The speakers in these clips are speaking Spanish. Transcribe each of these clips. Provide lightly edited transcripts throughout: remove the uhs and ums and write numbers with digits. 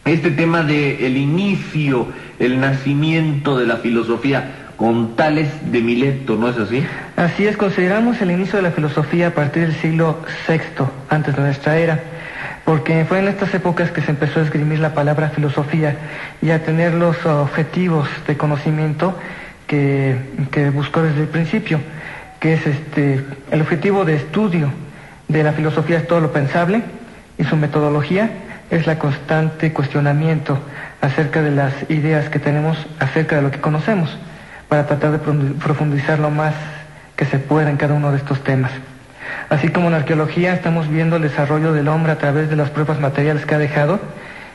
este tema de el inicio, el nacimiento de la filosofía con Tales de Mileto, ¿no es así? Así es, consideramos el inicio de la filosofía a partir del siglo VI, antes de nuestra era, porque fue en estas épocas que se empezó a esgrimir la palabra filosofía y a tener los objetivos de conocimiento que buscó desde el principio, que es el objetivo de estudio de la filosofía es todo lo pensable y su metodología es la constante cuestionamiento acerca de las ideas que tenemos acerca de lo que conocemos, para tratar de profundizar lo más que se pueda en cada uno de estos temas. Así como en arqueología estamos viendo el desarrollo del hombre a través de las pruebas materiales que ha dejado,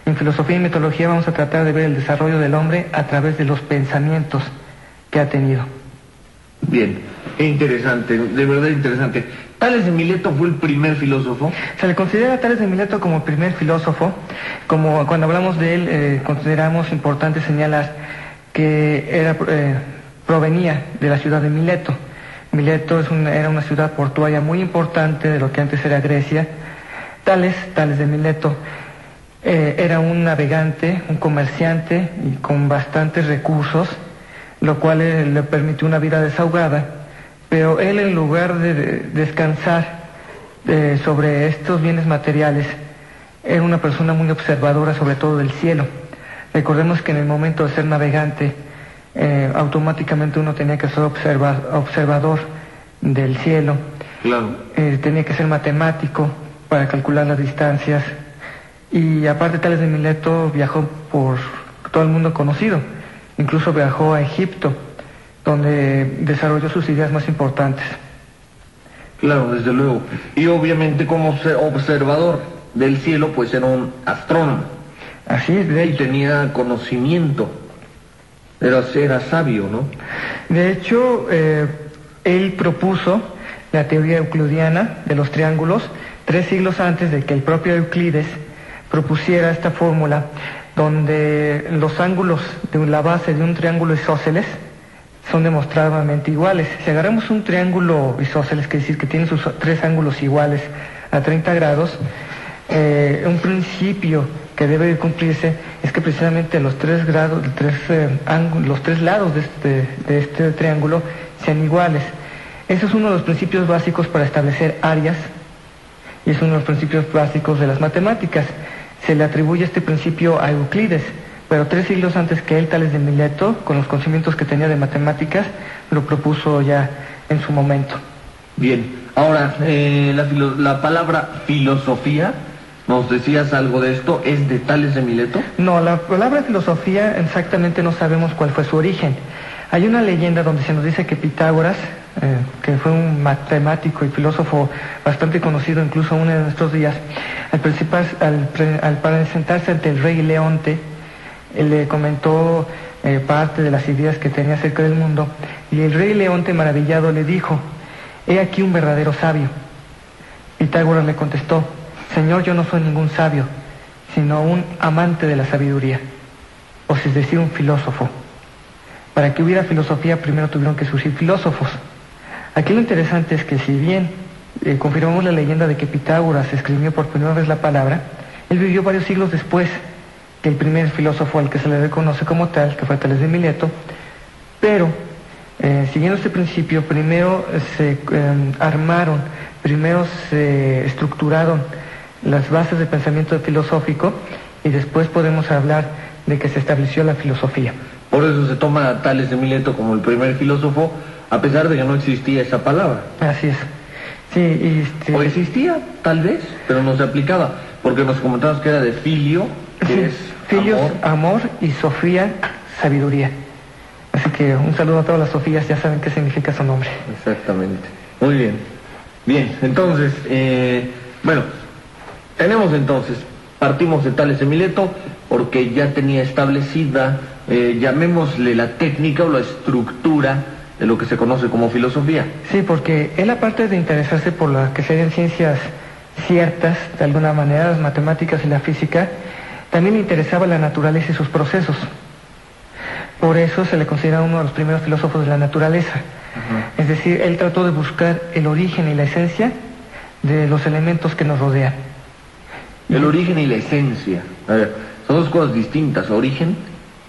en filosofía y metodología vamos a tratar de ver el desarrollo del hombre a través de los pensamientos que ha tenido. Bien, interesante, de verdad interesante. ¿Tales de Mileto fue el primer filósofo? Se le considera a Tales de Mileto como el primer filósofo. Como cuando hablamos de él, consideramos importante señalar que provenía de la ciudad de Mileto. Mileto era una ciudad portuaria muy importante de lo que antes era Grecia. Tales de Mileto era un navegante, un comerciante y con bastantes recursos, lo cual le permitió una vida desahogada, pero él, en lugar de descansar sobre estos bienes materiales, era una persona muy observadora, sobre todo del cielo. Recordemos que en el momento de ser navegante, automáticamente uno tenía que ser observador del cielo. Claro. Tenía que ser matemático para calcular las distancias, y aparte Tales de Mileto viajó por todo el mundo conocido. Incluso viajó a Egipto, donde desarrolló sus ideas más importantes. Claro, desde luego. Y obviamente como observador del cielo, pues era un astrónomo. Así es, de hecho. Y tenía conocimiento. Era sabio, ¿no? De hecho, él propuso la teoría euclidiana de los triángulos 3 siglos antes de que el propio Euclides propusiera esta fórmula, donde los ángulos de la base de un triángulo isósceles son demostrablemente iguales. Si agarramos un triángulo isósceles, que decir que tiene sus 3 ángulos iguales a 30 grados, un principio que debe cumplirse es que precisamente los 3 lados de este triángulo sean iguales. Ese es uno de los principios básicos para establecer áreas, y es uno de los principios básicos de las matemáticas. Se le atribuye este principio a Euclides, pero 3 siglos antes que él, Tales de Mileto, con los conocimientos que tenía de matemáticas, lo propuso ya en su momento. Bien, ahora, la palabra filosofía, ¿nos decías algo de esto? ¿Es de Tales de Mileto? No, la palabra filosofía exactamente no sabemos cuál fue su origen. Hay una leyenda donde se nos dice que Pitágoras, que fue un matemático y filósofo bastante conocido incluso aún en nuestros días, al presentarse ante el rey Leonte, él le comentó parte de las ideas que tenía acerca del mundo, y el rey Leonte, maravillado, le dijo: «He aquí un verdadero sabio». Pitágoras le contestó: «Señor, yo no soy ningún sabio, sino un amante de la sabiduría, o es decir, un filósofo». Para que hubiera filosofía, primero tuvieron que surgir filósofos. Aquí lo interesante es que, si bien confirmamos la leyenda de que Pitágoras escribió por primera vez la palabra, él vivió varios siglos después que el primer filósofo al que se le reconoce como tal, que fue Tales de Mileto. Pero, siguiendo este principio, primero se estructuraron las bases del pensamiento filosófico, y después podemos hablar de que se estableció la filosofía. Por eso se toma a Tales de Mileto como el primer filósofo, a pesar de que no existía esa palabra. Así es. Sí, o existía, tal vez, pero no se aplicaba, porque nos comentabas que era de filio, que sí, es filios, amor, y sofía, sabiduría. Así que un saludo a todas las Sofías, ya saben qué significa su nombre. Exactamente. Muy bien. Bien, entonces, partimos de Tales de Mileto, porque ya tenía establecida, llamémosle la técnica o la estructura de lo que se conoce como filosofía. Sí, porque él, aparte de interesarse por las que serían ciencias ciertas, de alguna manera, las matemáticas y la física, también le interesaba la naturaleza y sus procesos. Por eso se le considera uno de los primeros filósofos de la naturaleza. Uh-huh. Es decir, él trató de buscar el origen y la esencia de los elementos que nos rodean. El origen y la esencia. A ver, son dos cosas distintas, origen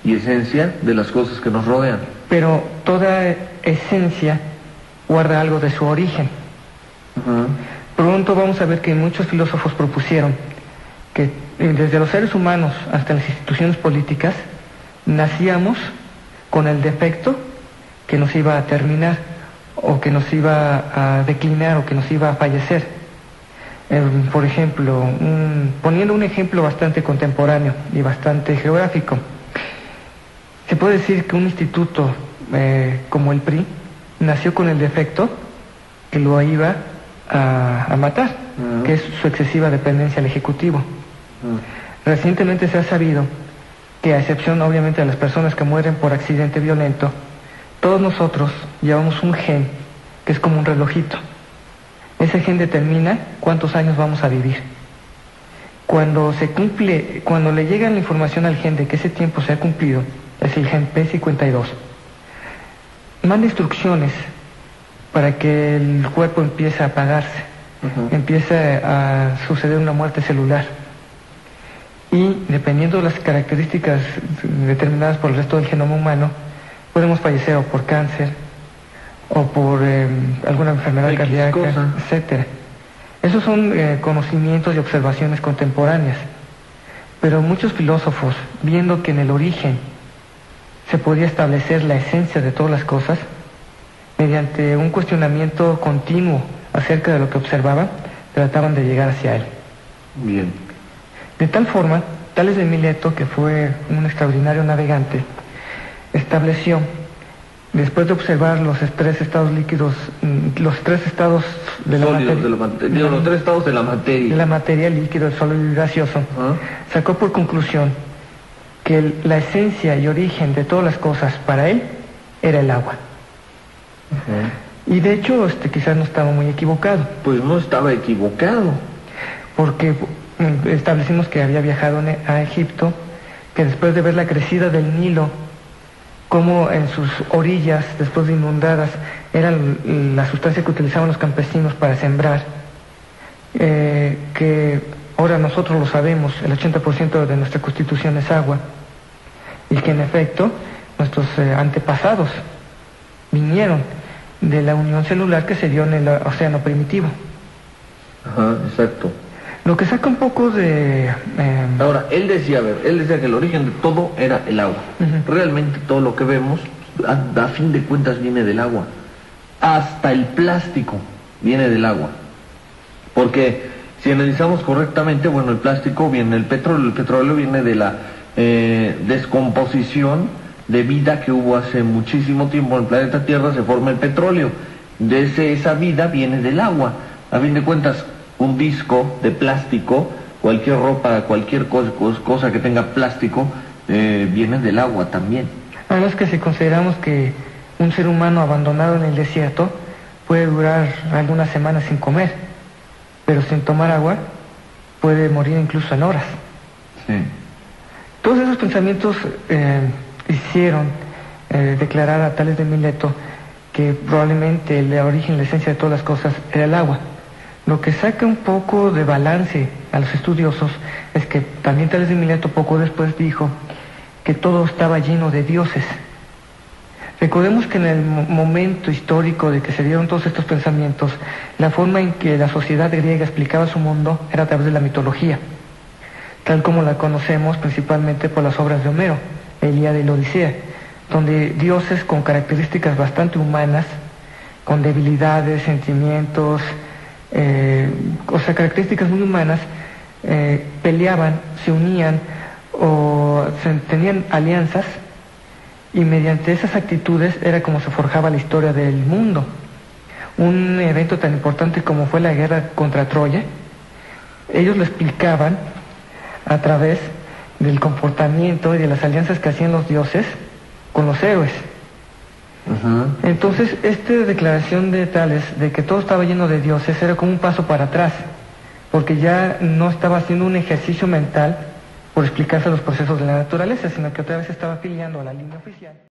y esencia de las cosas que nos rodean. Pero toda esencia guarda algo de su origen. Pronto vamos a ver que muchos filósofos propusieron que desde los seres humanos hasta las instituciones políticas nacíamos con el defecto que nos iba a terminar, o que nos iba a declinar, o que nos iba a fallecer. Por ejemplo, poniendo un ejemplo bastante contemporáneo y bastante geográfico, se puede decir que un instituto como el PRI nació con el defecto que lo iba a matar, que es su excesiva dependencia al Ejecutivo. Recientemente se ha sabido que, a excepción obviamente de las personas que mueren por accidente violento, todos nosotros llevamos un gen que es como un relojito. Ese gen determina cuántos años vamos a vivir. Cuando le llega la información al gen de que ese tiempo se ha cumplido, es el gen P52, manda instrucciones para que el cuerpo empiece a apagarse, empiece a suceder una muerte celular. Y dependiendo de las características determinadas por el resto del genoma humano, podemos fallecer o por cáncer, o por alguna enfermedad cardíaca, etc. Esos son conocimientos y observaciones contemporáneas. Pero muchos filósofos, viendo que en el origen se podía establecer la esencia de todas las cosas, mediante un cuestionamiento continuo acerca de lo que observaban, trataban de llegar hacia él. Bien. De tal forma, Tales de Mileto, que fue un extraordinario navegante, estableció, después de observar los tres estados líquidos, los tres estados de la materia, los tres estados de la materia, líquido, el sólido y gaseoso, sacó por conclusión que la esencia y origen de todas las cosas para él era el agua. Y de hecho, quizás no estaba muy equivocado. Pues no estaba equivocado. Porque establecimos que había viajado a Egipto, que después de ver la crecida del Nilo, como en sus orillas, después de inundadas, eran la sustancia que utilizaban los campesinos para sembrar, que ahora nosotros lo sabemos, el 80% de nuestra constitución es agua, y que en efecto nuestros antepasados vinieron de la unión celular que se dio en el océano primitivo. Ajá, exacto. Lo que saca un poco de... Ahora, él decía que el origen de todo era el agua. Realmente todo lo que vemos, a fin de cuentas, viene del agua. Hasta el plástico viene del agua. Porque si analizamos correctamente, bueno, el plástico viene del petróleo. El petróleo viene de la descomposición de vida que hubo hace muchísimo tiempo en el planeta Tierra. Se forma el petróleo. Esa vida viene del agua. A fin de cuentas, un disco de plástico, cualquier ropa, cualquier cosa que tenga plástico, viene del agua también. Además que si consideramos que un ser humano abandonado en el desierto puede durar algunas semanas sin comer, pero sin tomar agua puede morir incluso en horas. Sí. Todos esos pensamientos hicieron declarar a Tales de Mileto que probablemente el origen, la esencia de todas las cosas era el agua. Lo que saca un poco de balance a los estudiosos es que también Tales de Mileto poco después dijo que todo estaba lleno de dioses. Recordemos que en el momento histórico de que se dieron todos estos pensamientos, la forma en que la sociedad griega explicaba su mundo era a través de la mitología, tal como la conocemos principalmente por las obras de Homero, la Ilíada y la Odisea, donde dioses con características bastante humanas, con debilidades, sentimientos, características muy humanas, peleaban, se unían o tenían alianzas, y mediante esas actitudes era como se forjaba la historia del mundo. Un evento tan importante como fue la guerra contra Troya, ellos lo explicaban a través del comportamiento y de las alianzas que hacían los dioses con los héroes. Entonces, esta declaración de Tales de que todo estaba lleno de dioses era como un paso para atrás, porque ya no estaba haciendo un ejercicio mental por explicarse los procesos de la naturaleza, sino que otra vez estaba afiliando a la línea oficial.